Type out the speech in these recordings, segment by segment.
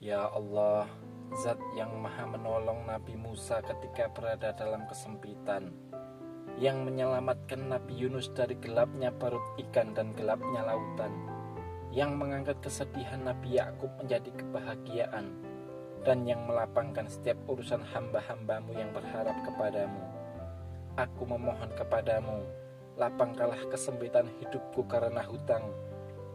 Ya Allah, Zat yang maha menolong Nabi Musa ketika berada dalam kesempitan, yang menyelamatkan Nabi Yunus dari gelapnya perut ikan dan gelapnya lautan, yang mengangkat kesedihan Nabi Yakub menjadi kebahagiaan, dan yang melapangkan setiap urusan hamba-hambamu yang berharap kepadamu. Aku memohon kepadamu, lapangkanlah kesempitan hidupku karena hutang.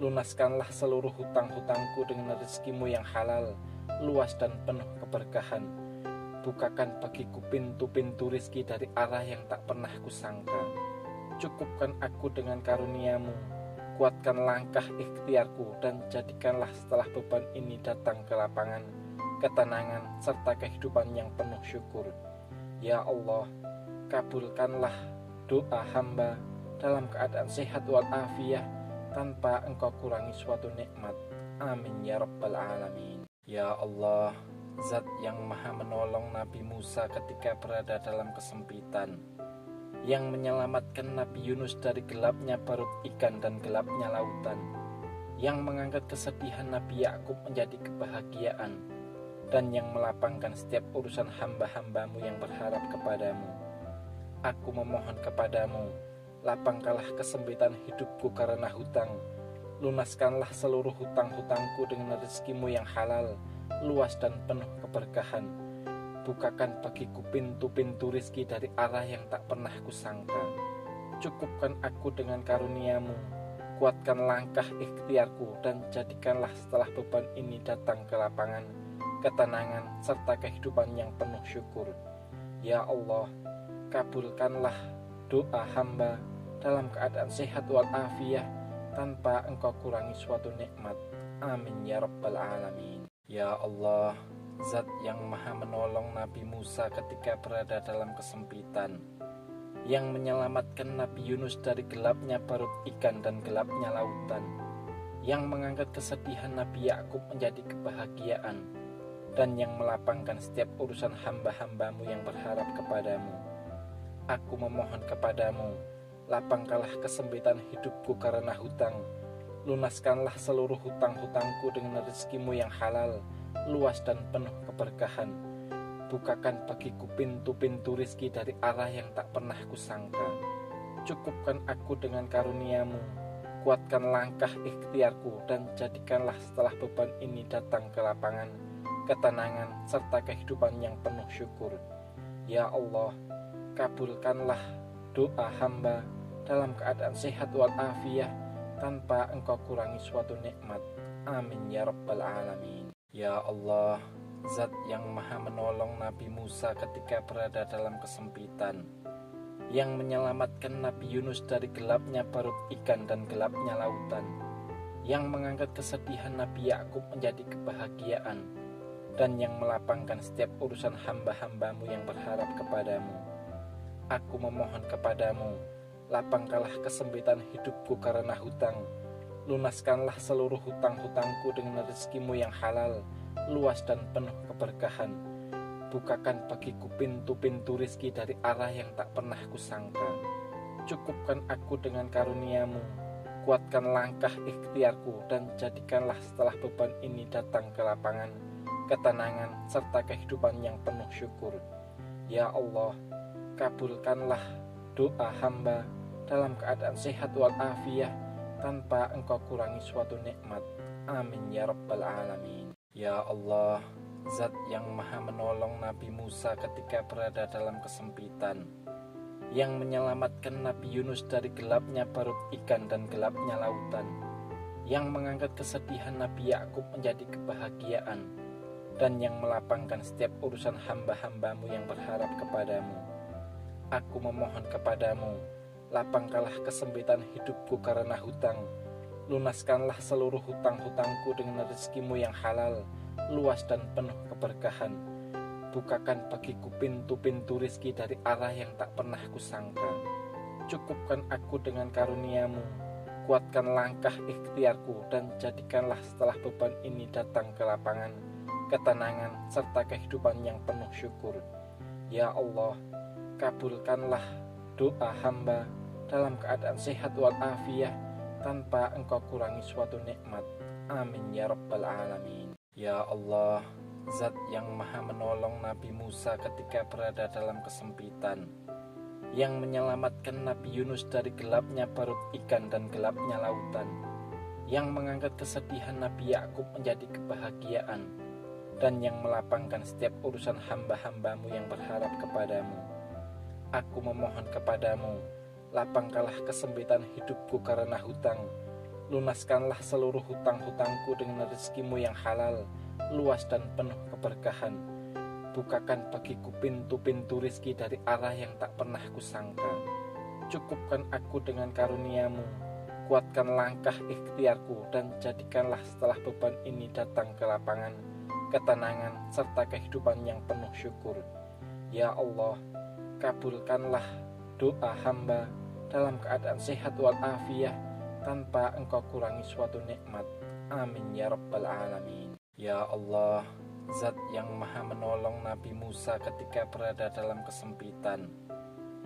Lunaskanlah seluruh hutang-hutangku dengan rezekimu yang halal, luas dan penuh keberkahan. Bukakan bagiku pintu-pintu rizki dari arah yang tak pernah kusangka. Cukupkan aku dengan karuniamu, kuatkan langkah ikhtiarku, dan jadikanlah setelah beban ini datang ke lapangan, ketenangan, serta kehidupan yang penuh syukur. Ya Allah, kabulkanlah doa hamba dalam keadaan sehat walafiat, tanpa engkau kurangi suatu nikmat. Amin ya rabbal alamin. Ya Allah, Zat yang maha menolong Nabi Musa ketika berada dalam kesempitan, yang menyelamatkan Nabi Yunus dari gelapnya perut ikan dan gelapnya lautan, yang mengangkat kesedihan Nabi Yakub menjadi kebahagiaan, dan yang melapangkan setiap urusan hamba-hambamu yang berharap kepadamu. Aku memohon kepadamu, lapangkanlah kesempitan hidupku karena hutang. Lunaskanlah seluruh hutang-hutangku dengan rezekimu yang halal, luas dan penuh keberkahan. Bukakan bagiku pintu-pintu rizki dari arah yang tak pernah kusangka. Cukupkan aku dengan karuniamu, kuatkan langkah ikhtiarku, dan jadikanlah setelah beban ini datang ke lapangan, ketenangan, serta kehidupan yang penuh syukur. Ya Allah, kabulkanlah doa hamba dalam keadaan sehat walafiat, tanpa engkau kurangi suatu nikmat. Amin ya rabbal alamin. Ya Allah, Zat yang maha menolong Nabi Musa ketika berada dalam kesempitan, yang menyelamatkan Nabi Yunus dari gelapnya perut ikan dan gelapnya lautan, yang mengangkat kesedihan Nabi Yakub menjadi kebahagiaan, dan yang melapangkan setiap urusan hamba-hambamu yang berharap kepadamu. Aku memohon kepadamu, lapangkanlah kesempitan hidupku karena hutang. Lunaskanlah seluruh hutang-hutangku dengan rezekimu yang halal, luas dan penuh keberkahan. Bukakan bagiku pintu-pintu rizki dari arah yang tak pernah kusangka. Cukupkan aku dengan karuniamu, kuatkan langkah ikhtiarku, dan jadikanlah setelah beban ini datang ke lapangan, ketenangan, serta kehidupan yang penuh syukur. Ya Allah, kabulkanlah doa hamba dalam keadaan sehat walafiat, tanpa engkau kurangi suatu nikmat. Amin ya rabbal alamin. Ya Allah, Zat yang maha menolong Nabi Musa ketika berada dalam kesempitan, yang menyelamatkan Nabi Yunus dari gelapnya perut ikan dan gelapnya lautan, yang mengangkat kesedihan Nabi Yakub menjadi kebahagiaan, dan yang melapangkan setiap urusan hamba-hambamu yang berharap kepadamu. Aku memohon kepadamu, lapangkanlah kesempitan hidupku karena hutang. Lunaskanlah seluruh hutang-hutangku dengan rezekimu yang halal, luas dan penuh keberkahan. Bukakan bagiku pintu-pintu rizki dari arah yang tak pernah kusangka. Cukupkan aku dengan karuniamu, kuatkan langkah ikhtiarku, dan jadikanlah setelah beban ini datang ke lapangan, ketenangan, serta kehidupan yang penuh syukur. Ya Allah, kabulkanlah doa hamba dalam keadaan sehat walafiat, tanpa engkau kurangi suatu nikmat. Amin ya rabbal alamin. Ya Allah, Zat yang maha menolong Nabi Musa ketika berada dalam kesempitan, yang menyelamatkan Nabi Yunus dari gelapnya perut ikan dan gelapnya lautan, yang mengangkat kesedihan Nabi Yakub menjadi kebahagiaan, dan yang melapangkan setiap urusan hamba-hambamu yang berharap kepadamu. Aku memohon kepadamu, lapangkanlah kesempitan hidupku karena hutang. Lunaskanlah seluruh hutang-hutangku dengan rezekimu yang halal, luas dan penuh keberkahan. Bukakan bagiku pintu-pintu rizki dari arah yang tak pernah kusangka. Cukupkan aku dengan karuniamu, kuatkan langkah ikhtiarku, dan jadikanlah setelah beban ini datang ke lapangan, ketenangan, serta kehidupan yang penuh syukur. Ya Allah, kabulkanlah doa hamba dalam keadaan sehat walafiat, tanpa engkau kurangi suatu nikmat. Amin ya rabbal alamin. Ya Allah, Zat yang maha menolong Nabi Musa ketika berada dalam kesempitan, yang menyelamatkan Nabi Yunus dari gelapnya perut ikan dan gelapnya lautan, yang mengangkat kesedihan Nabi Yakub menjadi kebahagiaan, dan yang melapangkan setiap urusan hamba-hambamu yang berharap kepadamu. Aku memohon kepadamu, lapangkanlah kesempitan hidupku karena hutang. Lunaskanlah seluruh hutang-hutangku dengan rezekimu yang halal, luas dan penuh keberkahan. Bukakan bagiku pintu-pintu rizki dari arah yang tak pernah kusangka. Cukupkan aku dengan karuniamu, kuatkan langkah ikhtiarku, dan jadikanlah setelah beban ini datang ke lapangan, ketenangan, serta kehidupan yang penuh syukur. Ya Allah, kabulkanlah doa hamba dalam keadaan sehat walafiat, tanpa engkau kurangi suatu nikmat. Amin ya rabbal alamin. Ya Allah, Zat yang maha menolong Nabi Musa ketika berada dalam kesempitan,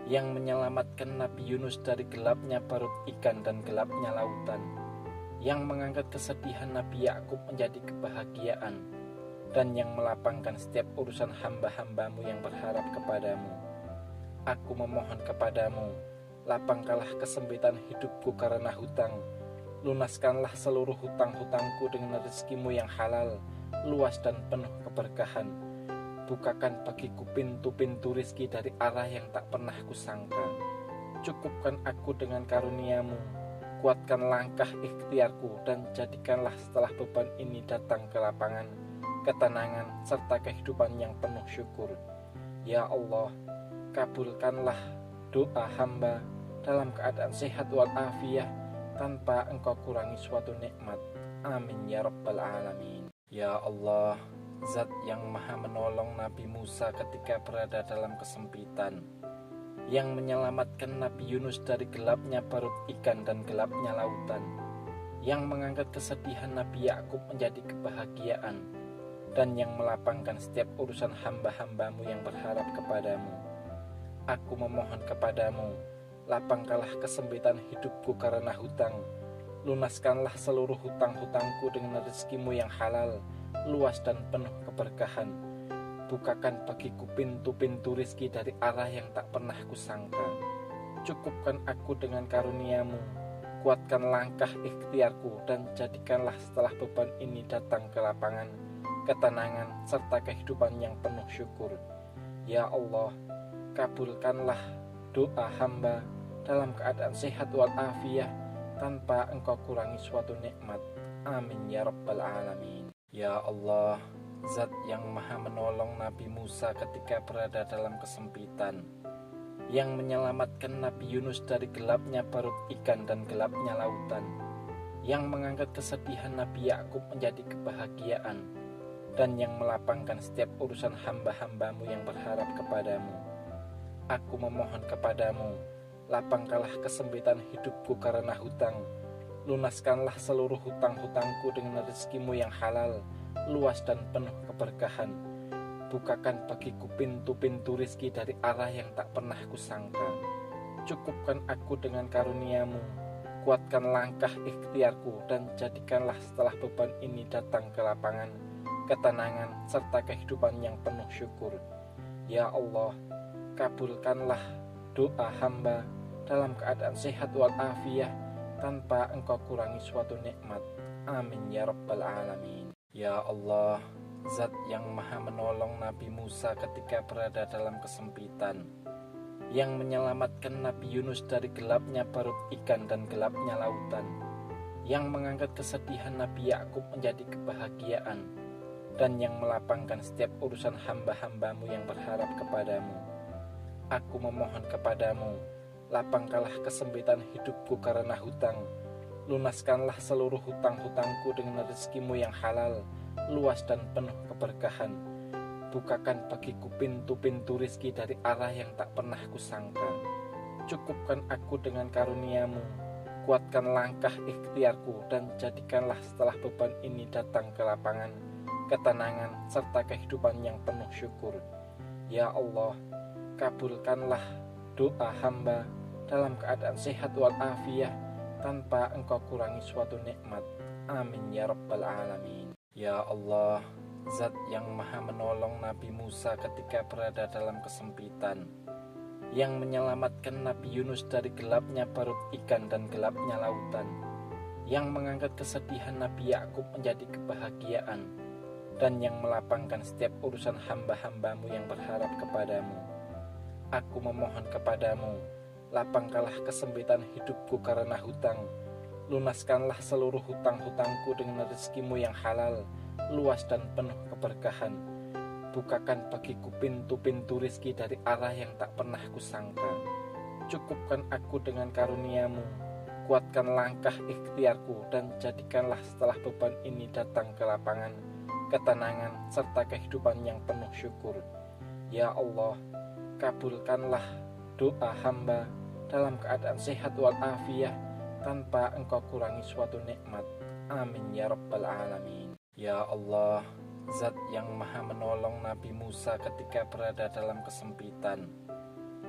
yang menyelamatkan Nabi Yunus dari gelapnya perut ikan dan gelapnya lautan, yang mengangkat kesedihan Nabi Yakub menjadi kebahagiaan, dan yang melapangkan setiap urusan hamba-hambamu yang berharap kepadamu. Aku memohon kepadamu, lapangkanlah kesempitan hidupku karena hutang. Lunaskanlah seluruh hutang-hutangku dengan rezekimu yang halal, luas dan penuh keberkahan. Bukakan bagiku pintu-pintu rizki dari arah yang tak pernah kusangka. Cukupkan aku dengan karuniamu, kuatkan langkah ikhtiarku, dan jadikanlah setelah beban ini datang ke lapangan, ketenangan, serta kehidupan yang penuh syukur. Ya Allah, kabulkanlah doa hamba dalam keadaan sehat walafiat, tanpa engkau kurangi suatu nikmat. Amin ya rabbal alamin. Ya Allah, Zat yang maha menolong Nabi Musa ketika berada dalam kesempitan, yang menyelamatkan Nabi Yunus dari gelapnya perut ikan dan gelapnya lautan, yang mengangkat kesedihan Nabi Yakub menjadi kebahagiaan, dan yang melapangkan setiap urusan hamba-hambamu yang berharap kepadamu. Aku memohon kepadamu, lapangkanlah kesempitan hidupku karena hutang. Lunaskanlah seluruh hutang-hutangku dengan rezekimu yang halal, luas dan penuh keberkahan. Bukakan bagiku pintu-pintu rizki dari arah yang tak pernah kusangka. Cukupkan aku dengan karuniamu, kuatkan langkah ikhtiarku, dan jadikanlah setelah beban ini datang ke lapangan, ketenangan, serta kehidupan yang penuh syukur. Ya Allah, kabulkanlah doa hamba dalam keadaan sehat walafiat, tanpa engkau kurangi suatu nikmat. Amin ya rabbal alamin. Ya Allah, Zat yang maha menolong Nabi Musa ketika berada dalam kesempitan, yang menyelamatkan Nabi Yunus dari gelapnya perut ikan dan gelapnya lautan, yang mengangkat kesedihan Nabi Yakub menjadi kebahagiaan, dan yang melapangkan setiap urusan hamba-hambamu yang berharap kepadamu. Aku memohon kepadamu, lapangkanlah kesempitan hidupku karena hutang. Lunaskanlah seluruh hutang-hutangku dengan rezekimu yang halal, luas dan penuh keberkahan. Bukakan bagiku pintu-pintu rizki dari arah yang tak pernah kusangka. Cukupkan aku dengan karuniamu, kuatkan langkah ikhtiarku, dan jadikanlah setelah beban ini datang ke lapangan, ketenangan, serta kehidupan yang penuh syukur. Ya Allah, kabulkanlah doa hamba dalam keadaan sehat walafiat, tanpa engkau kurangi suatu nikmat. Amin ya rabbal alamin. Ya Allah, Zat yang maha menolong Nabi Musa ketika berada dalam kesempitan, yang menyelamatkan Nabi Yunus dari gelapnya perut ikan dan gelapnya lautan, yang mengangkat kesedihan Nabi Yakub menjadi kebahagiaan, dan yang melapangkan setiap urusan hamba-hambamu yang berharap kepadamu. Aku memohon kepadamu, lapangkanlah kesempitan hidupku karena hutang. Lunaskanlah seluruh hutang-hutangku dengan rezekimu yang halal, luas dan penuh keberkahan. Bukakan bagiku pintu-pintu rizki dari arah yang tak pernah kusangka. Cukupkan aku dengan karuniamu, kuatkan langkah ikhtiarku, dan jadikanlah setelah beban ini datang ke lapangan, ketenangan, serta kehidupan yang penuh syukur. Ya Allah, kabulkanlah doa hamba dalam keadaan sehat walafiat, tanpa engkau kurangi suatu nikmat. Amin ya rabbal alamin. Ya Allah, Zat yang maha menolong Nabi Musa ketika berada dalam kesempitan, yang menyelamatkan Nabi Yunus dari gelapnya perut ikan dan gelapnya lautan, yang mengangkat kesedihan Nabi Yakub menjadi kebahagiaan, dan yang melapangkan setiap urusan hamba-hambamu yang berharap kepadamu. Aku memohon kepadamu, lapangkanlah kesempitan hidupku karena hutang, lunaskanlah seluruh hutang-hutangku dengan rezekimu yang halal, luas dan penuh keberkahan. Bukakan bagiku pintu-pintu rizki dari arah yang tak pernah kusangka. Cukupkan aku dengan karuniamu, kuatkan langkah ikhtiarku, dan jadikanlah setelah beban ini datang ke lapangan, ketenangan, serta kehidupan yang penuh syukur. Ya Allah, kabulkanlah doa hamba dalam keadaan sehat walafiat, tanpa engkau kurangi suatu nikmat. Amin ya rabbal alamin. Ya Allah, Zat yang maha menolong Nabi Musa ketika berada dalam kesempitan,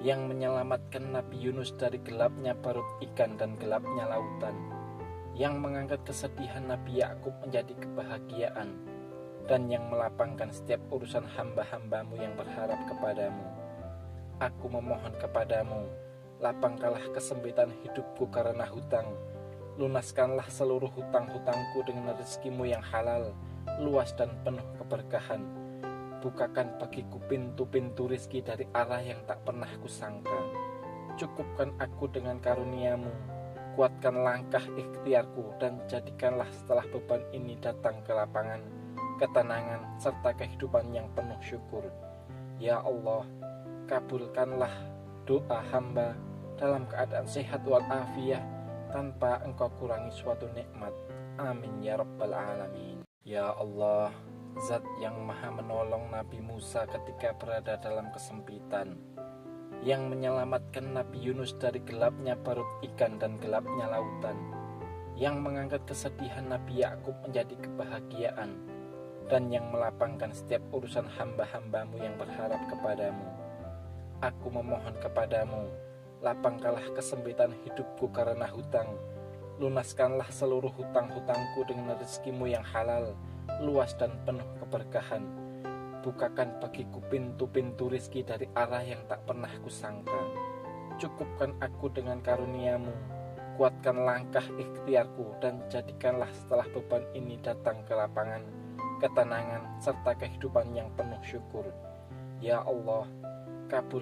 yang menyelamatkan Nabi Yunus dari gelapnya perut ikan dan gelapnya lautan, yang mengangkat kesedihan Nabi Yakub menjadi kebahagiaan, dan yang melapangkan setiap urusan hamba-hambamu yang berharap kepadamu. Aku memohon kepadamu, lapangkanlah kesempitan hidupku karena hutang, lunaskanlah seluruh hutang-hutangku dengan rezekimu yang halal, luas dan penuh keberkahan. Bukakan bagiku pintu-pintu rizki dari arah yang tak pernah kusangka. Cukupkan aku dengan karuniamu, kuatkan langkah ikhtiarku, dan jadikanlah setelah beban ini datang ke lapangan, ketenangan, serta kehidupan yang penuh syukur. Ya Allah, kabulkanlah doa hamba dalam keadaan sehat walafiat, tanpa engkau kurangi suatu nikmat. Amin ya rabbal alamin. Ya Allah, Zat yang maha menolong Nabi Musa ketika berada dalam kesempitan, yang menyelamatkan Nabi Yunus dari gelapnya perut ikan dan gelapnya lautan, yang mengangkat kesedihan Nabi Yakub menjadi kebahagiaan, dan yang melapangkan setiap urusan hamba-hambamu yang berharap kepadamu. Aku memohon kepadamu, lapangkanlah kesempitan hidupku karena hutang, lunaskanlah seluruh hutang-hutangku dengan rezekimu yang halal, luas dan penuh keberkahan. Bukakan bagiku pintu-pintu rizki dari arah yang tak pernah kusangka. Cukupkan aku dengan karuniamu, kuatkan langkah ikhtiarku, dan jadikanlah setelah beban ini datang ke lapangan, ketenangan, serta kehidupan yang penuh syukur. Ya Allah, kabul